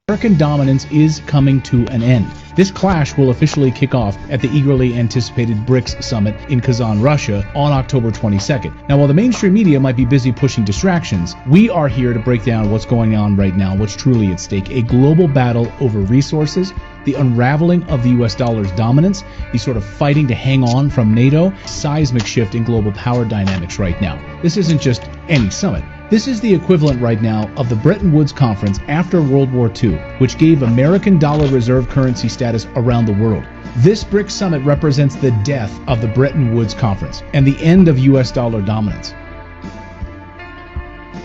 American dominance is coming to an end. This clash will officially kick off at the eagerly anticipated BRICS summit in Kazan, Russia on October 22nd. Now, while the mainstream media might be busy pushing distractions, we are here to break down what's going on right now, what's truly at stake. A global battle over resources, the unraveling of the US dollar's dominance, the sort of fighting to hang on from NATO, seismic shift in global power dynamics right now. This isn't just any summit. This is the equivalent right now of the Bretton Woods Conference after World War II, which gave American dollar reserve currency status around the world. This BRICS summit represents the death of the Bretton Woods Conference and the end of US dollar dominance.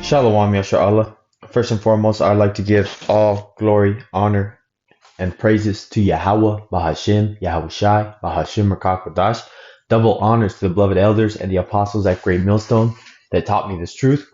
Shalom, Yasha Allah. First and foremost, I'd like to give all glory, honor, and praises to Yahweh, Bahashim, Yahweh Shai, Bahashim Rakakwadash. Double honors to the beloved elders and the apostles at Great Millstone that taught me this truth.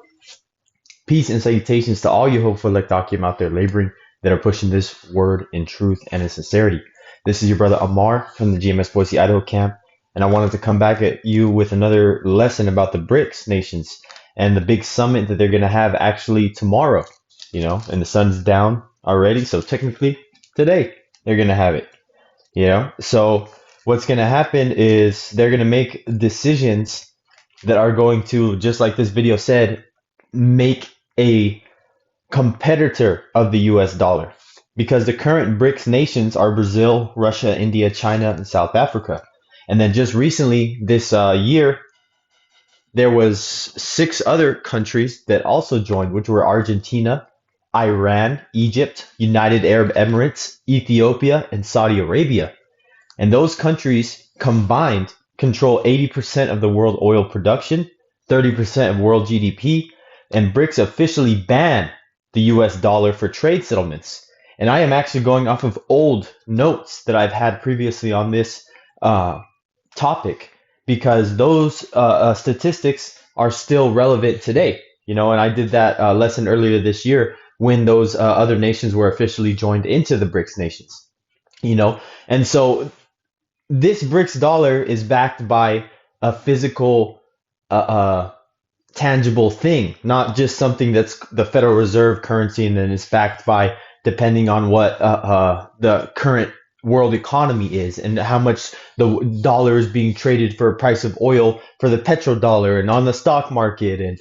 Peace and salutations to all you hopeful elect Akim out there laboring that are pushing this word in truth and in sincerity. This is your brother Amar from the GMS Boise, Idaho camp, and I wanted to come back at you with another lesson about the BRICS nations and the big summit that they're going to have actually tomorrow, and the sun's down already, so technically today they're going to have it, So what's going to happen is they're going to make decisions that are going to, just like this video said, make a competitor of the US dollar, because the current BRICS nations are Brazil, Russia, India, China, and South Africa. And then just recently this year, there was 6 other countries that also joined, which were Argentina, Iran, Egypt, United Arab Emirates, Ethiopia, and Saudi Arabia. And those countries combined control 80% of the world oil production, 30% of world GDP, and BRICS officially banned the US dollar for trade settlements. And I am actually going off of old notes that I've had previously on this topic, because those statistics are still relevant today. And I did that lesson earlier this year when those other nations were officially joined into the BRICS nations. And so this BRICS dollar is backed by a physical tangible thing, not just something that's the Federal Reserve currency and then is backed by, depending on what the current world economy is and how much the dollar is being traded for a price of oil for the petrodollar and on the stock market and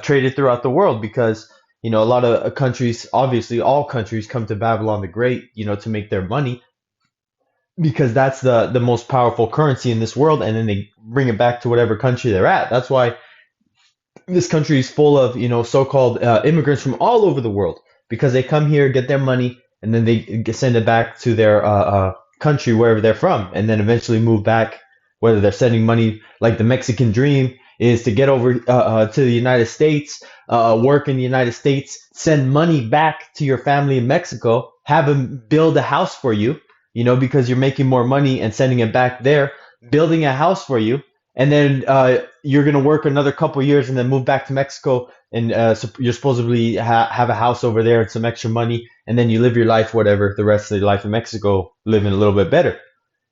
traded throughout the world, because a lot of countries, obviously all countries, come to Babylon the Great to make their money, because that's the most powerful currency in this world, and then they bring it back to whatever country they're at. That's why this country is full of, so-called immigrants from all over the world, because they come here, get their money, and then they send it back to their country, wherever they're from, and then eventually move back, whether they're sending money, like the Mexican dream is to get over to the United States, work in the United States, send money back to your family in Mexico, have them build a house for you, because you're making more money and sending it back there, building a house for you. And then you're going to work another couple years and then move back to Mexico, and you're supposedly have a house over there and some extra money, and then you live your life, whatever, the rest of your life in Mexico, living a little bit better,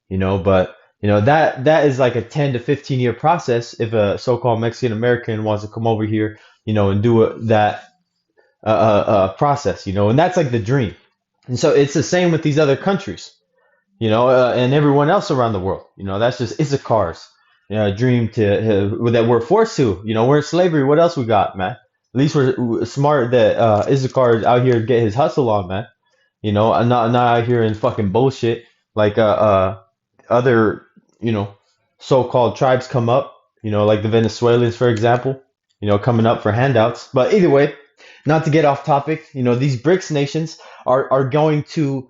But that is like a 10 to 15 year process if a so-called Mexican American wants to come over here, and do that process, and that's like the dream. And so it's the same with these other countries, and everyone else around the world. That's just Issachar's dream to that we're forced to. We're in slavery. What else we got, man? At least we're smart that Issachar is out here to get his hustle on, man. I'm not out here in fucking bullshit like other so-called tribes come up. Like the Venezuelans, for example. Coming up for handouts. But either way, not to get off topic. These BRICS nations are going to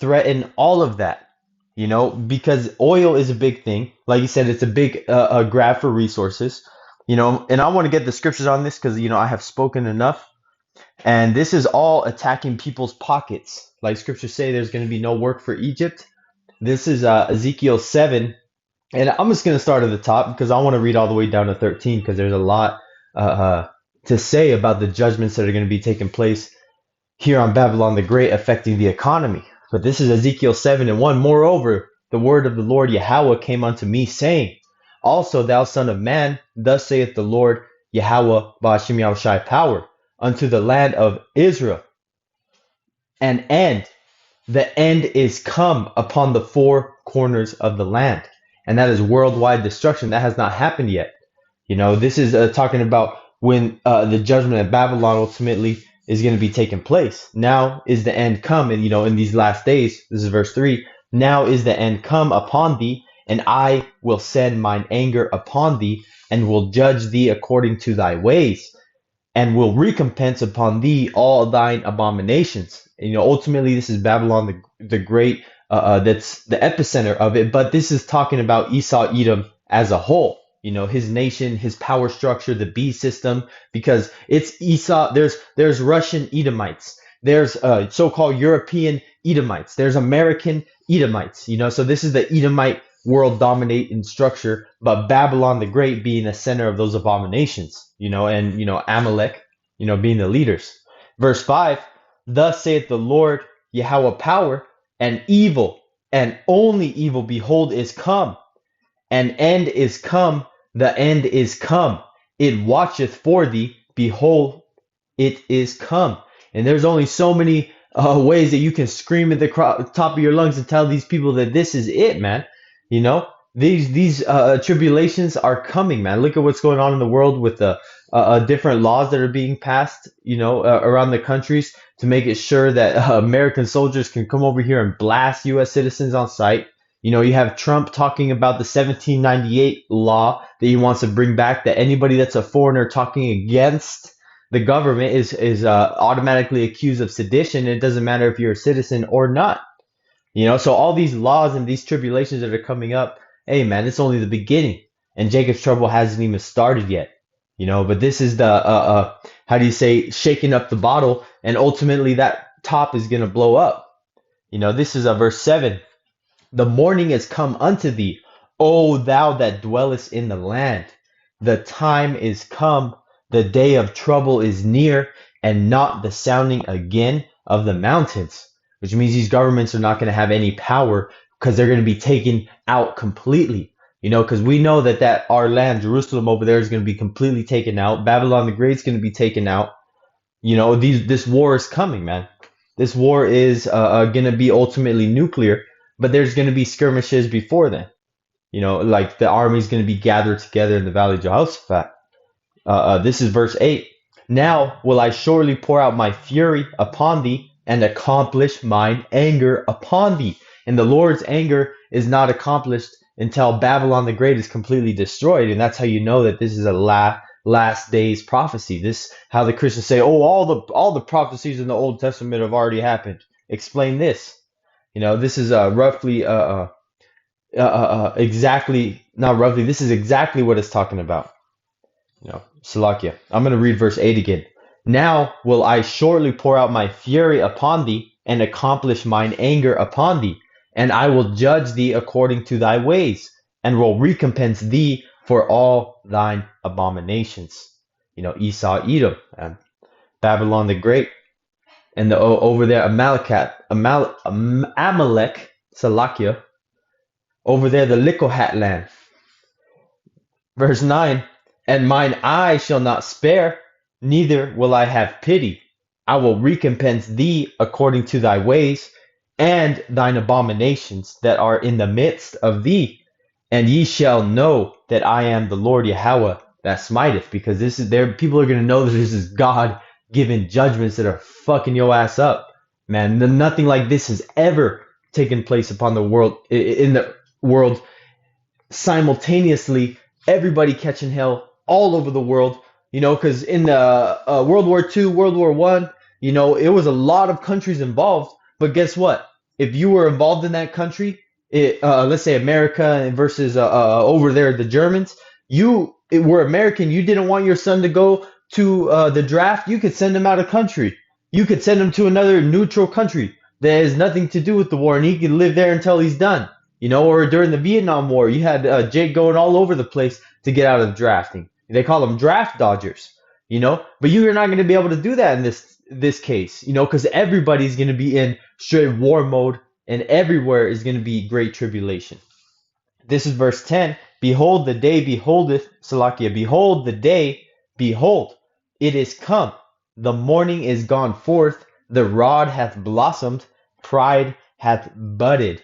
threaten all of that. Because oil is a big thing. Like you said, it's a big grab for resources, and I want to get the scriptures on this because, I have spoken enough, and this is all attacking people's pockets. Like scriptures say, there's going to be no work for Egypt. This is Ezekiel 7, and I'm just going to start at the top because I want to read all the way down to 13, because there's a lot to say about the judgments that are going to be taking place here on Babylon the Great, affecting the economy. But this is Ezekiel 7:1. Moreover, the word of the Lord Yahweh came unto me, saying, Also, thou son of man, thus saith the Lord Yahweh Ba'ashim Yahushai power, unto the land of Israel. and end. The end is come upon the four corners of the land. And that is worldwide destruction. That has not happened yet. This is talking about when the judgment at Babylon ultimately is going to be taking place. Now is the end come. And, in these last days, this is verse 3. Now is the end come upon thee, and I will send mine anger upon thee, and will judge thee according to thy ways, and will recompense upon thee all thine abominations. And, ultimately, this is Babylon the Great. That's the epicenter of it. But this is talking about Esau, Edom as a whole. His nation, his power structure, the beast system, because it's Esau. There's Russian Edomites. There's so-called European Edomites. There's American Edomites. So this is the Edomite world dominating structure, but Babylon the Great being the center of those abominations, and Amalek, being the leaders. Verse 5, thus saith the Lord Yahweh power, and evil, and only evil, behold, is come. An end is come, the end is come. It watcheth for thee, behold, it is come. And there's only so many ways that you can scream at the top of your lungs and tell these people that this is it, man. These tribulations are coming, man. Look at what's going on in the world with the different laws that are being passed, around the countries to make it sure that American soldiers can come over here and blast U.S. citizens on sight. You have Trump talking about the 1798 law that he wants to bring back, that anybody that's a foreigner talking against the government is automatically accused of sedition. It doesn't matter if you're a citizen or not. So all these laws and these tribulations that are coming up, hey, man, it's only the beginning. And Jacob's trouble hasn't even started yet. But this is the, shaking up the bottle. And ultimately that top is going to blow up. This is verse 7. The morning is come unto thee, O thou that dwellest in the land. The time is come, the day of trouble is near, and not the sounding again of the mountains. Which means these governments are not going to have any power because they're going to be taken out completely. Because we know that our land, Jerusalem over there, is going to be completely taken out. Babylon the Great is going to be taken out. This war is coming, man. This war is going to be ultimately nuclear. But there's going to be skirmishes before then. Like the army is going to be gathered together in the valley of Jehoshaphat. This is verse 8. Now will I surely pour out my fury upon thee, and accomplish mine anger upon thee. And the Lord's anger is not accomplished until Babylon the Great is completely destroyed. And that's how you know that this is a last days prophecy. This how the Christians say, oh, all the prophecies in the Old Testament have already happened. Explain this. This is roughly exactly, not roughly, this is exactly what it's talking about. Salakia. I'm going to read verse 8 again. Now will I shortly pour out my fury upon thee, and accomplish mine anger upon thee, and I will judge thee according to thy ways, and will recompense thee for all thine abominations. Esau, Edom, and Babylon the Great. And over there, Amalek, Salakia, over there, the Likohat land. Verse 9, and mine eye shall not spare, neither will I have pity. I will recompense thee according to thy ways, and thine abominations that are in the midst of thee. And ye shall know that I am the Lord Yahweh that smiteth, because this is there. People are going to know that this is God giving judgments that are fucking your ass up, man. Nothing like this has ever taken place upon the world, in the world, simultaneously. Everybody catching hell all over the world, because in the World War II, World War I, it was a lot of countries involved. But guess what? If you were involved in that country, let's say America versus over there the Germans, you were American. You didn't want your son to go to the draft. You could send him out of country. You could send him to another neutral country that has nothing to do with the war, and he could live there until he's done. Or during the Vietnam War, you had Jake going all over the place to get out of drafting. They call them draft dodgers. But you're not going to be able to do that in this case, because everybody's going to be in straight war mode, and everywhere is going to be great tribulation. This is verse 10. Behold, the day beholdeth, Salakia, behold, the day, behold, it is come. The morning is gone forth. The rod hath blossomed, pride hath budded.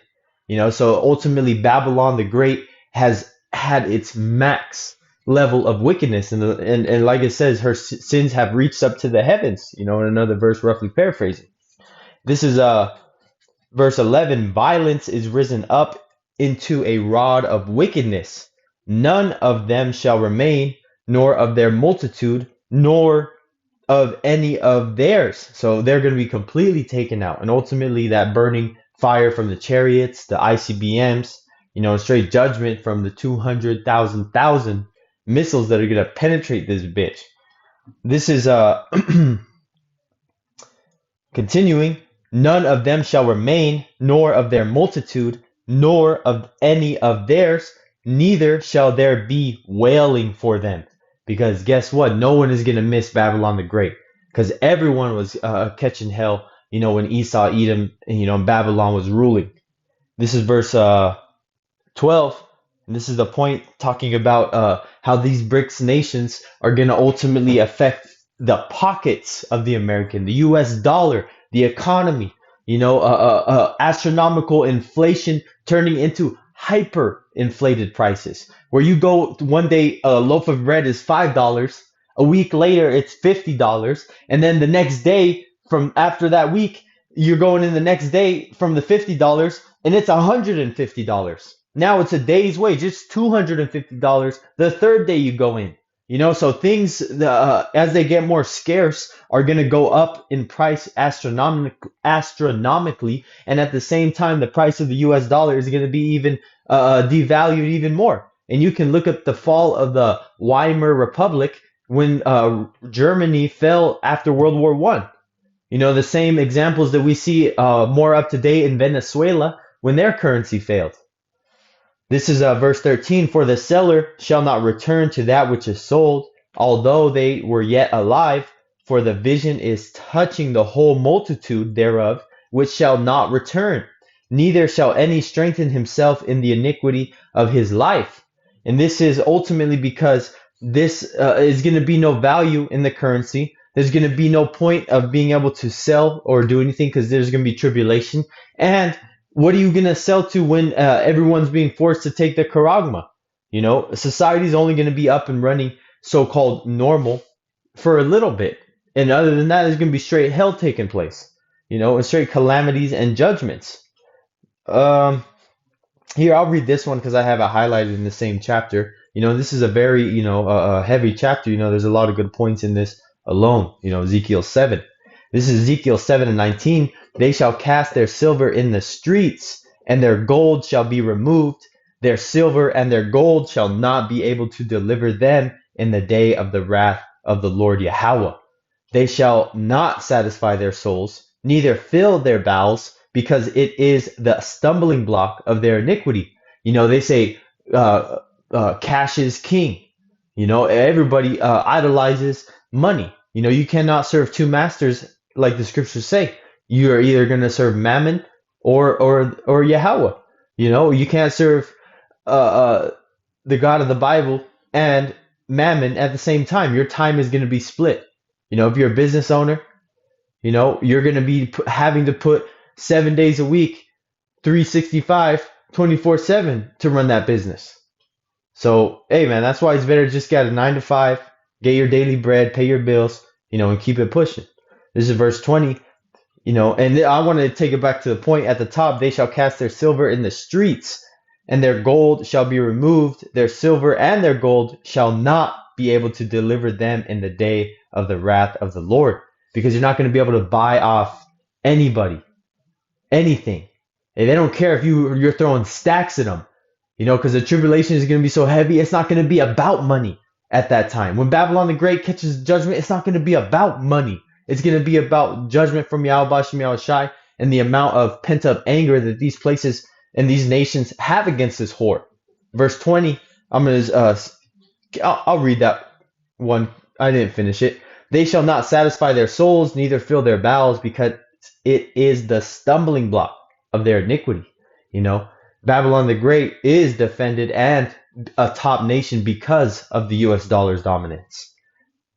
So ultimately Babylon the Great has had its max level of wickedness, and like it says, her sins have reached up to the heavens. In another verse, roughly paraphrasing. This is verse 11. Violence is risen up into a rod of wickedness. None of them shall remain, nor of their multitude, nor of any of theirs. So they're going to be completely taken out. And ultimately, that burning fire from the chariots, the ICBMs, straight judgment from the 200,000 missiles that are going to penetrate this bitch. This is continuing. None of them shall remain, nor of their multitude, nor of any of theirs, neither shall there be wailing for them. Because guess what? No one is going to miss Babylon the Great. Because everyone was catching hell, when Esau, Edom, and Babylon was ruling. This is verse 12. And this is the point talking about how these BRICS nations are going to ultimately affect the pockets of the American, the US dollar, the economy, astronomical inflation turning into hyper inflated prices, where you go one day, a loaf of bread is $5, a week later it's $50, and then the next day from after that week, you're going in the next day from the $50 and it's $150. Now it's a day's wage, it's $250 the third day you go in. So things, as they get more scarce, are going to go up in price astronomically. And at the same time, the price of the US dollar is going to be even devalued even more. And you can look at the fall of the Weimar Republic when Germany fell after World War I. The same examples that we see more up to date in Venezuela when their currency failed. This is verse 13. For the seller shall not return to that which is sold, although they were yet alive, for the vision is touching the whole multitude thereof, which shall not return. Neither shall any strengthen himself in the iniquity of his life. And this is ultimately because this is going to be no value in the currency. There's going to be no point of being able to sell or do anything because there's going to be tribulation. And what are you going to sell to when everyone's being forced to take the charagma? Society's only going to be up and running so-called normal for a little bit. And other than that, there's going to be straight hell taking place, and straight calamities and judgments. Here, I'll read this one because I have it highlighted in the same chapter. This is a very, heavy chapter. There's a lot of good points in this alone. Ezekiel 7. This is Ezekiel 7:19. They shall cast their silver in the streets, and their gold shall be removed. Their silver and their gold shall not be able to deliver them in the day of the wrath of the Lord Yahweh. They shall not satisfy their souls, neither fill their bowels, because it is the stumbling block of their iniquity. They say cash is king. Everybody idolizes money. You cannot serve two masters, like the scriptures say. You are either going to serve Mammon or Yahweh. You can't serve the God of the Bible and Mammon at the same time. Your time is going to be split. If you're a business owner, you're going to be having to put 7 days a week, 365, 24/7 to run that business. So, hey man, that's why it's better just get a 9 to 5, get your daily bread, pay your bills, and keep it pushing. This is verse 20. And I want to take it back to the point at the top. They shall cast their silver in the streets, and their gold shall be removed. Their silver and their gold shall not be able to deliver them in the day of the wrath of the Lord. Because you're not going to be able to buy off anybody, anything. And they don't care if you're throwing stacks at them, because the tribulation is going to be so heavy. It's not going to be about money at that time. When Babylon the Great catches judgment, it's not going to be about money. It's going to be about judgment from Yahweh Bashem Yahushai and the amount of pent-up anger that these places and these nations have against this whore. Verse 20, I'll read that one. I didn't finish it. They shall not satisfy their souls, neither fill their bowels, because it is the stumbling block of their iniquity. Babylon the Great is defended and a top nation because of the US dollar's dominance.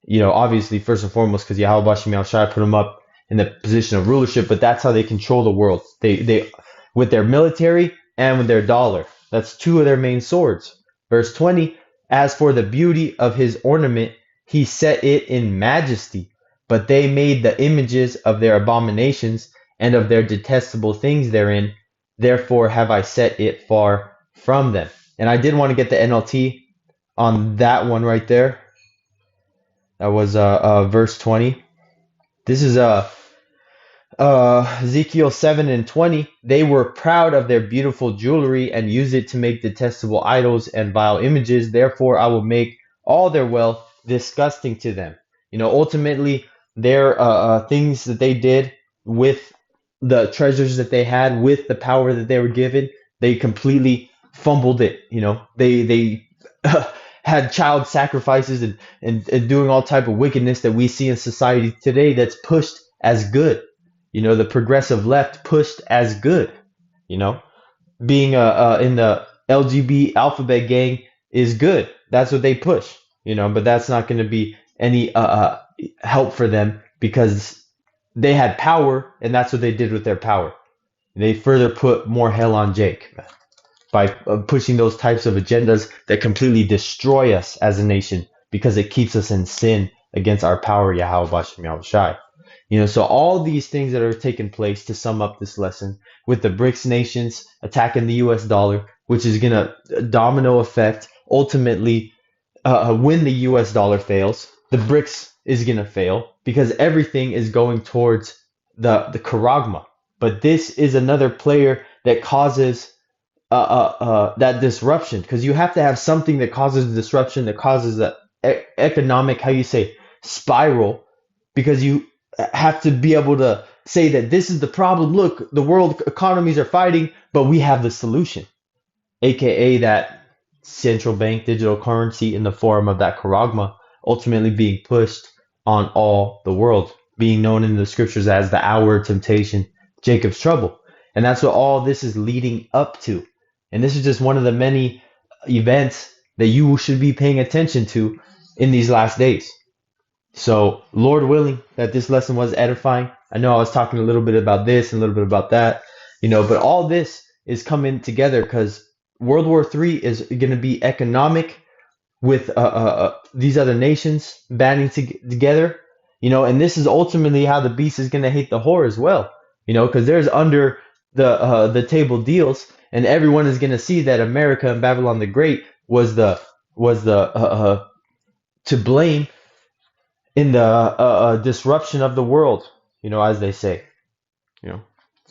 Obviously, first and foremost, because Yahweh Bashem Yahushai put them up in the position of rulership, but that's how they control the world. They with their military and with their dollar. That's two of their main swords. Verse 20, as for the beauty of his ornament, he set it in majesty, but they made the images of their abominations and of their detestable things therein. Therefore have I set it far from them. And I did want to get the NLT on that one right there. That was verse 20. This is Ezekiel 7:20. They were proud of their beautiful jewelry and used it to make detestable idols and vile images. Therefore, I will make all their wealth disgusting to them. Ultimately, their things that they did with the treasures that they had, with the power that they were given, they completely fumbled it. They had child sacrifices and doing all type of wickedness that we see in society today that's pushed as good. The progressive left pushed as good. Being in the LGBT alphabet gang is good. That's what they push. But that's not going to be any help for them because they had power, and that's what they did with their power. They further put more hell on Jake by pushing those types of agendas that completely destroy us as a nation because it keeps us in sin against our power, Yahweh Bashem Yahushai. So all these things that are taking place, to sum up this lesson, with the BRICS nations attacking the US dollar, which is going to domino effect, ultimately, when the US dollar fails, the BRICS is going to fail because everything is going towards the charagma. But this is another player that causes that disruption, because you have to have something that causes disruption, that causes the economic, spiral, because you have to be able to say that this is the problem. Look, the world economies are fighting, but we have the solution, aka that central bank digital currency in the form of that charagma, ultimately being pushed on all the world, being known in the scriptures as the hour of temptation, Jacob's trouble. And that's what all this is leading up to. And this is just one of the many events that you should be paying attention to in these last days. So, Lord willing, that this lesson was edifying. I know I was talking a little bit about this and a little bit about that, but all this is coming together because World War III is going to be economic with these other nations banding together, and this is ultimately how the beast is going to hate the whore as well, because there's under the table deals, and everyone is going to see that America and Babylon the Great was the to blame in the disruption of the world, as they say.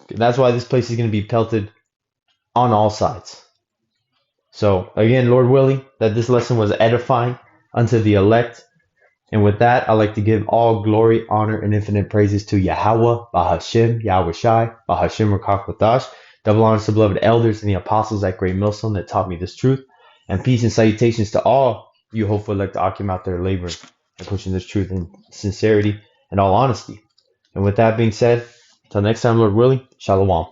That's why this place is going to be pelted on all sides. So again, Lord willing, that this lesson was edifying unto the elect. And with that, I'd like to give all glory, honor, and infinite praises to Yahweh, Bahashem, Yahweh Shai, Bahashem Rakakwatash. Double honors to beloved elders and the apostles at Great Millstone that taught me this truth. And peace and salutations to all you hopeful elect to Akim out there laboring and pushing this truth in sincerity and all honesty. And with that being said, until next time, Lord willing, Shalom.